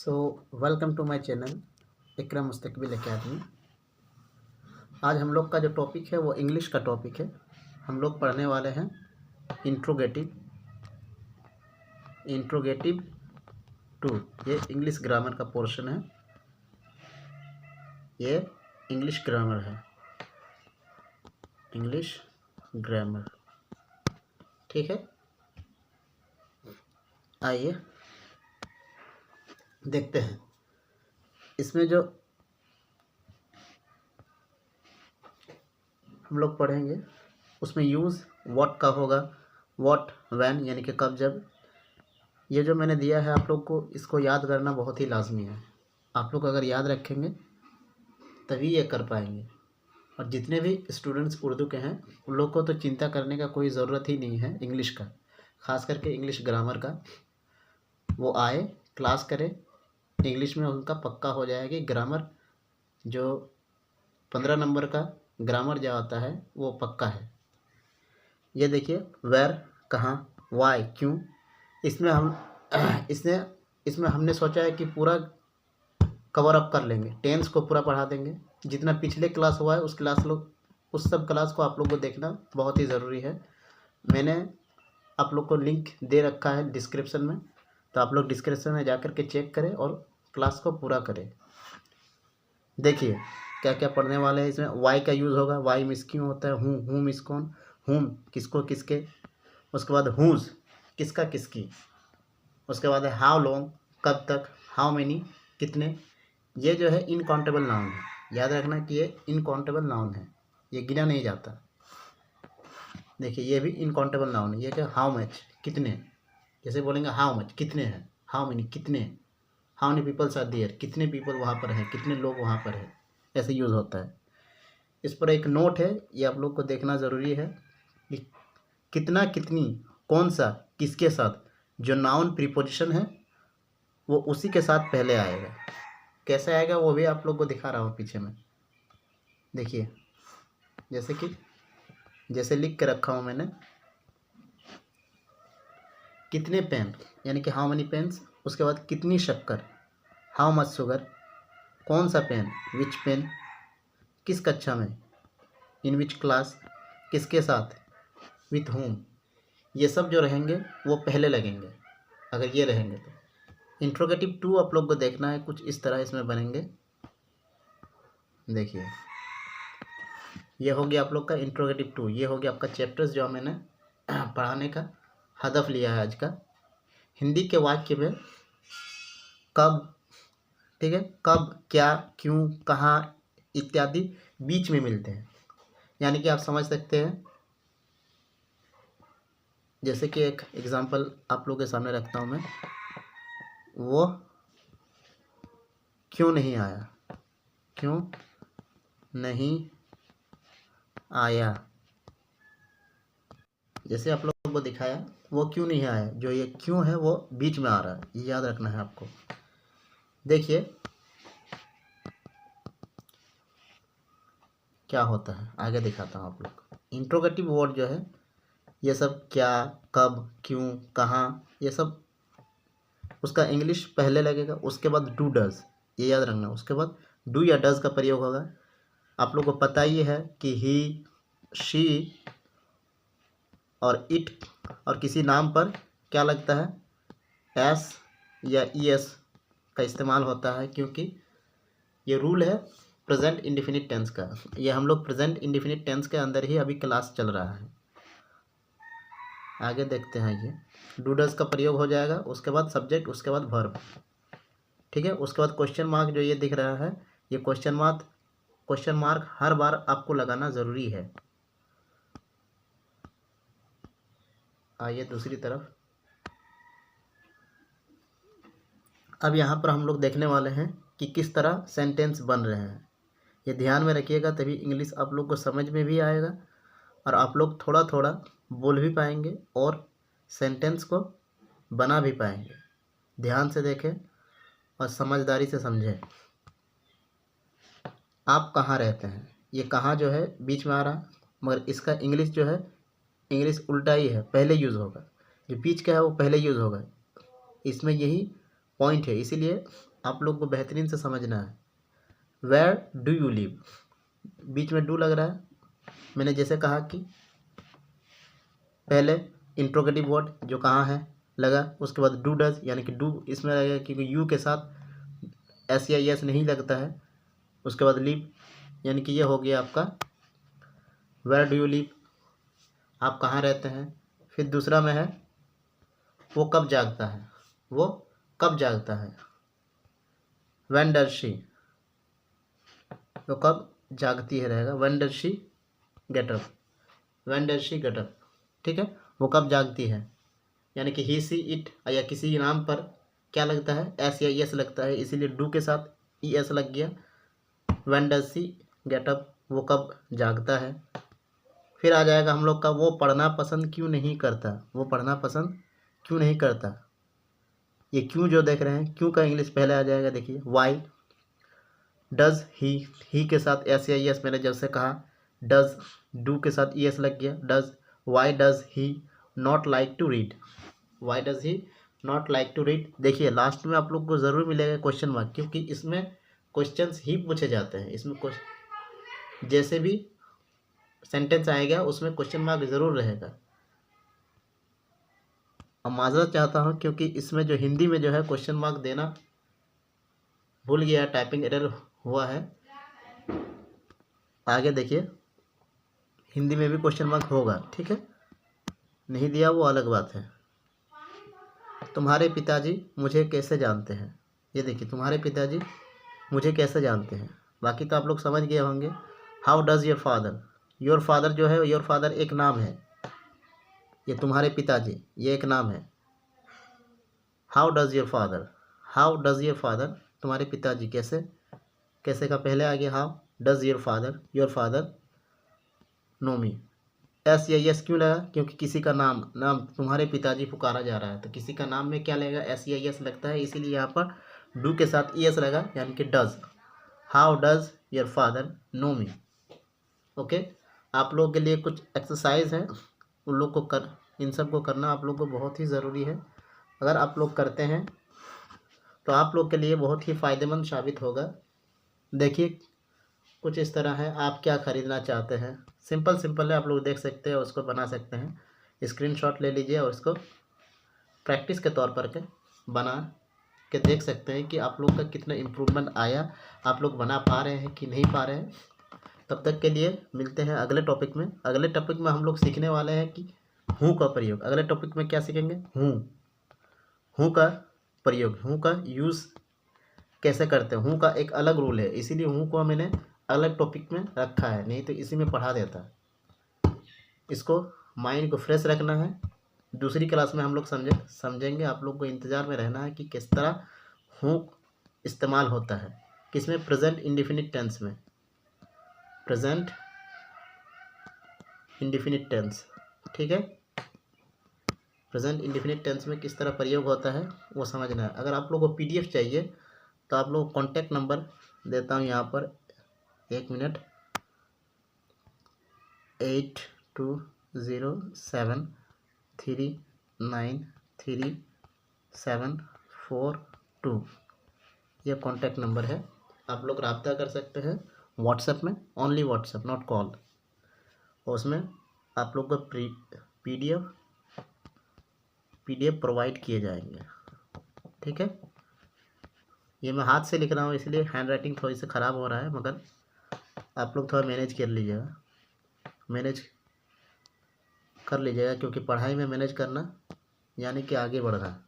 So welcome to my channel Iqra Mustaqbil academy. आज हम लोग का जो टॉपिक है वो इंग्लिश का टॉपिक है। हम लोग पढ़ने वाले हैं इंट्रोगेटिव टू। ये इंग्लिश ग्रामर का पोर्शन है, ये इंग्लिश ग्रामर है, इंग्लिश ग्रामर। ठीक है, आइए देखते हैं इसमें जो हम लोग पढ़ेंगे उसमें यूज़ व्हाट का होगा, व्हाट व्हेन यानी कि कब जब। ये जो मैंने दिया है आप लोग को, इसको याद करना बहुत ही लाजमी है। आप लोग अगर याद रखेंगे तभी ये कर पाएंगे। और जितने भी स्टूडेंट्स उर्दू के हैं उन लोग को तो चिंता करने का कोई ज़रूरत ही नहीं है इंग्लिश का, ख़ास करके इंग्लिश ग्रामर का। वो आए, क्लास करें, इंग्लिश में उनका पक्का हो जाएगा कि ग्रामर जो 15 नंबर का ग्रामर जो आता है वो पक्का है। ये देखिए, वेर कहाँ, वाई क्यों। इसमें हम इसमें हमने सोचा है कि पूरा कवर अप कर लेंगे, टेंस को पूरा पढ़ा देंगे। जितना पिछले क्लास हुआ है उस सब क्लास को आप लोग को देखना बहुत ही ज़रूरी है। मैंने आप लोग को लिंक दे रखा है डिस्क्रिप्शन में, तो आप लोग डिस्क्रिप्शन में जा कर के चेक करें और क्लास को पूरा करें। देखिए क्या क्या पढ़ने वाले हैं। इसमें वाई का यूज़ होगा, वाई मिस क्यों होता है, हूँ मिस कौन, हूँ किसको किसके। उसके बाद हुज़ किसका किसकी। उसके बाद है हाउ लॉन्ग कब तक, हाउ मेनी कितने। ये जो है इनकाउंटेबल नाउन है, याद रखना कि ये इनकाउंटेबल नाउन है, ये गिना नहीं जाता। देखिए ये भी इनकाउंटेबल नाउन है। ये क्या, हाउ मच कितने, जैसे बोलेंगे हाउ मच कितने हैं, हाउ मेनी कितने, how many peoples are there कितने पीपल वहाँ पर हैं, कितने लोग वहाँ पर हैं, ऐसे यूज़ होता है। इस पर एक नोट है, ये आप लोग को देखना ज़रूरी है कि कितना कितनी कौन सा किसके साथ, जो नाउन प्रीपोजिशन है वो उसी के साथ पहले आएगा। कैसे आएगा वो भी आप लोग को दिखा रहा हूँ पीछे में। देखिए जैसे लिख के रखा हूँ मैंने, कितने पेन यानी कि हाउ मनी पेन्स। उसके बाद कितनी शक्कर, हाउ मच शुगर। कौन सा पेन, विच पेन। किस कक्षा में, इन विच क्लास। किसके साथ, विथ होम। ये सब जो रहेंगे वो पहले लगेंगे अगर ये रहेंगे तो। इंट्रोगेटिव टू आप लोग को देखना है, कुछ इस तरह इसमें बनेंगे। देखिए ये हो गया आप लोग का इंट्रोगेटिव टू। ये हो गया आपका चैप्टर्स जो मैंने पढ़ाने का हदफ लिया है आज का। हिंदी के वाक्य में कब, ठीक है, कब, क्या, क्यों, कहाँ इत्यादि बीच में मिलते हैं। यानी कि आप समझ सकते हैं, जैसे कि एक एग्जांपल आप लोगों के सामने रखता हूँ मैं। वो क्यों नहीं आया, क्यों नहीं आया। जैसे आप लोगों को दिखाया वो क्यों नहीं आया, जो ये क्यों है वो बीच में आ रहा है, ये याद रखना है आपको। देखिए क्या होता है, आगे दिखाता हूँ आप लोग को। इंट्रोगेटिव वर्ड जो है ये सब क्या, कब, क्यों, कहाँ, ये सब उसका इंग्लिश पहले लगेगा। उसके बाद डू डज, ये याद रखना। उसके बाद डू या डज का प्रयोग होगा। आप लोग को पता ही है कि ही, शी और इट और किसी नाम पर क्या लगता है, एस या ई एस का इस्तेमाल होता है, क्योंकि ये रूल है प्रेजेंट इंडेफिनिट टेंस का। ये हम लोग प्रेजेंट इंडेफिनिट टेंस के अंदर ही अभी क्लास चल रहा है। आगे देखते हैं, ये डू डज का प्रयोग हो जाएगा। उसके बाद सब्जेक्ट, उसके बाद वर्ब, ठीक है। उसके बाद क्वेश्चन मार्क जो ये दिख रहा है, ये क्वेश्चन मार्क हर बार आपको लगाना ज़रूरी है। आइए दूसरी तरफ। अब यहाँ पर हम लोग देखने वाले हैं कि किस तरह सेंटेंस बन रहे हैं। ये ध्यान में रखिएगा, तभी इंग्लिश आप लोग को समझ में भी आएगा और आप लोग थोड़ा थोड़ा बोल भी पाएंगे और सेंटेंस को बना भी पाएंगे। ध्यान से देखें और समझदारी से समझें। आप कहाँ रहते हैं, ये कहाँ जो है बीच में आ रहा, मगर इसका इंग्लिश जो है, इंग्लिश उल्टा ही है, पहले यूज़ होगा। जो बीच का है वो पहले यूज़ होगा। इसमें यही पॉइंट है, इसीलिए आप लोग को बेहतरीन से समझना है। वेयर डू यू लिव, बीच में डू लग रहा है। मैंने जैसे कहा कि पहले इंट्रोगेटिव वर्ड जो कहाँ है लगा, उसके बाद डू डज यानी कि डू इसमें लगेगा क्योंकि यू के साथ एस या एस नहीं लगता है। उसके बाद लिव यानी कि ये हो गया आपका वेयर डू यू लिव, आप कहाँ रहते हैं। फिर दूसरा में है वो कब जागता है, वो कब जागता है। व्हेन डज शी, वो कब जागती है रहेगा। When does she get up, when does she get up, ठीक है। वो कब जागती है यानी कि ही सी इट या किसी नाम पर क्या लगता है, एस या एस लगता है, इसीलिए डू के साथ ई एस लग गया। When does she get up, वो कब जागता है। फिर आ जाएगा हम लोग का वो पढ़ना पसंद क्यों नहीं करता, वो पढ़ना पसंद क्यों नहीं करता। ये क्यों जो देख रहे हैं, क्यों का इंग्लिश पहले आ जाएगा, देखिए वाई। डज ही के साथ एस या एस मैंने जब से कहा, डज डू के साथ ई एस लग गया। Does, why does he not like to read, why does he not like to read. देखिए लास्ट में आप लोग को ज़रूर मिलेगा क्वेश्चन मार्क, क्योंकि इसमें क्वेश्चंस ही पूछे जाते हैं। इसमें जैसे भी सेंटेंस आएगा उसमें क्वेश्चन मार्क ज़रूर रहेगा। अब माजरत चाहता हूँ क्योंकि इसमें जो हिंदी में जो है क्वेश्चन मार्क देना भूल गया, टाइपिंग एरर हुआ है। आगे देखिए हिंदी में भी क्वेश्चन मार्क होगा, ठीक है। नहीं दिया वो अलग बात है। तुम्हारे पिताजी मुझे कैसे जानते हैं, ये देखिए तुम्हारे पिताजी मुझे कैसे जानते हैं। बाकी तो आप लोग समझ गए होंगे। हाउ डज़ योर फादर जो है, योर फादर एक नाम है, ये तुम्हारे पिताजी ये एक नाम है। हाउ डज़ योर फादर तुम्हारे पिताजी कैसे, कैसे का पहले आ गया how. Does your father know me. S या यस क्यों लगा, क्योंकि किसी का नाम तुम्हारे पिताजी पुकारा जा रहा है, तो किसी का नाम में क्या लगेगा, एस या यस लगता है, इसीलिए यहाँ पर डू के साथ ई एस लगा यानी कि does. How does your father know me. Okay, आप लोगों के लिए कुछ एक्सरसाइज है, उन लोग को इन सब को करना आप लोग को बहुत ही ज़रूरी है। अगर आप लोग करते हैं तो आप लोग के लिए बहुत ही फ़ायदेमंद साबित होगा। देखिए कुछ इस तरह है, आप क्या ख़रीदना चाहते हैं, सिंपल है, आप लोग देख सकते हैं, उसको बना सकते हैं। स्क्रीनशॉट ले लीजिए और इसको प्रैक्टिस के तौर पर बना के देख सकते हैं कि आप लोग का कितना इम्प्रूवमेंट आया, आप लोग बना पा रहे हैं कि नहीं पा रहे हैं। तब तक के लिए मिलते हैं अगले टॉपिक में। अगले टॉपिक में हम लोग सीखने वाले हैं कि हूँ का प्रयोग। अगले टॉपिक में क्या सीखेंगे, हूँ का प्रयोग, हूँ का यूज़ कैसे करते हैं। हूँ का एक अलग रूल है, इसीलिए हूँ को मैंने अलग टॉपिक में रखा है, नहीं तो इसी में पढ़ा देता। इसको माइंड को फ्रेश रखना है। दूसरी क्लास में हम लोग समझेंगे। आप लोग को इंतज़ार में रहना है कि किस तरह हूँ इस्तेमाल होता है, किसमें, प्रेजेंट इंडेफिनिट टेंस में, प्रेजेंट इंडेफिनिट टेंस, ठीक है। प्रेजेंट इंडेफिनिट टेंस में किस तरह प्रयोग होता है वो समझना है। अगर आप लोग को पीडीएफ चाहिए तो आप लोग कॉन्टैक्ट नंबर देता हूँ यहाँ पर, 1 मिनट, 8207393742, ये कॉन्टैक्ट नंबर है। आप लोग रब्ता कर सकते हैं व्हाट्सएप में, ओनली व्हाट्सएप नॉट कॉल। उसमें आप लोग को पीडीएफ प्रोवाइड किए जाएंगे, ठीक है। ये मैं हाथ से लिख रहा हूँ इसलिए हैंड राइटिंग थोड़ी सी ख़राब हो रहा है, मगर आप लोग थोड़ा मैनेज कर लीजिएगा, क्योंकि पढ़ाई में मैनेज करना यानी कि आगे बढ़ना।